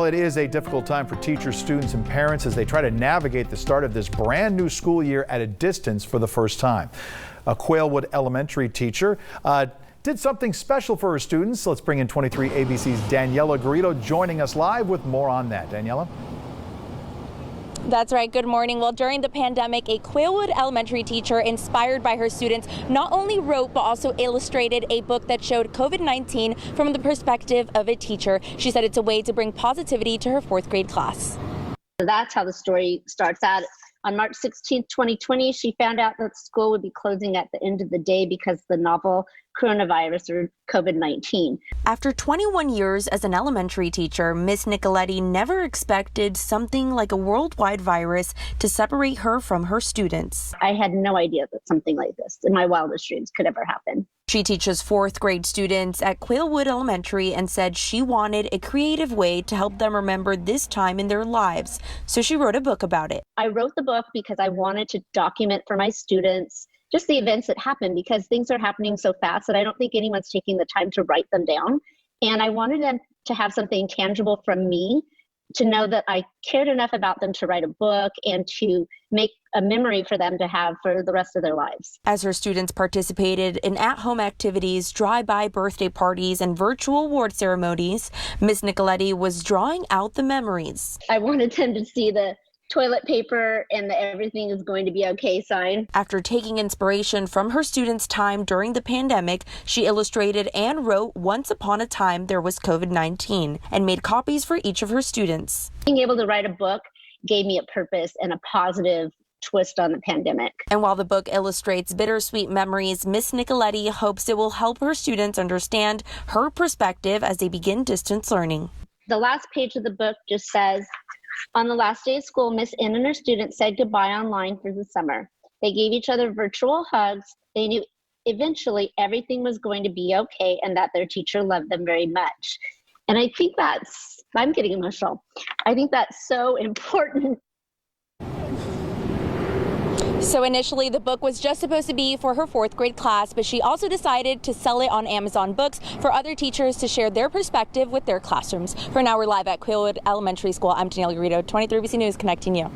Well, it is a difficult time for teachers, students, and parents as they try to navigate the start of this brand new school year at a distance for the first time. A Quailwood Elementary teacher did something special for her students. Let's bring in 23 ABC's Daniela Garrido joining us live with more on that. Daniela? That's right. Good morning. Well, during the pandemic, a Quailwood Elementary teacher, inspired by her students, not only wrote but also illustrated a book that showed COVID-19 from the perspective of a teacher. She said it's a way to bring positivity to her fourth grade class. That's how the story starts out. On March 16, 2020, she found out that school would be closing at the end of the day because of the novel coronavirus or COVID-19. After 21 years as an elementary teacher, Miss Nicoletti never expected something like a worldwide virus to separate her from her students. I had no idea that something like this in my wildest dreams could ever happen. She teaches fourth grade students at Quailwood Elementary and said she wanted a creative way to help them remember this time in their lives. So she wrote a book about it. I wrote the book because I wanted to document for my students just the events that happened, because things are happening so fast that I don't think anyone's taking the time to write them down. And I wanted them to have something tangible from me, to know that I cared enough about them to write a book and to make a memory for them to have for the rest of their lives. As her students participated in at-home activities, drive-by birthday parties, and virtual award ceremonies, Miss Nicoletti was drawing out the memories. I wanted them to see the toilet paper and the everything is going to be okay sign. After taking inspiration from her students' time during the pandemic, she illustrated and wrote Once Upon a Time There Was COVID-19 and made copies for each of her students. Being able to write a book gave me a purpose and a positive twist on the pandemic. And while the book illustrates bittersweet memories, Miss Nicoletti hopes it will help her students understand her perspective as they begin distance learning. The last page of the book just says, on the last day of school, Miss N and her students said goodbye online for the summer. They gave each other virtual hugs. They knew eventually everything was going to be okay and that their teacher loved them very much. And I think I'm getting emotional. I think that's so important. So initially, the book was just supposed to be for her fourth grade class, but she also decided to sell it on Amazon Books for other teachers to share their perspective with their classrooms. For now, we're live at Quailwood Elementary School. I'm Daniela Garrido, 23 ABC News, connecting you.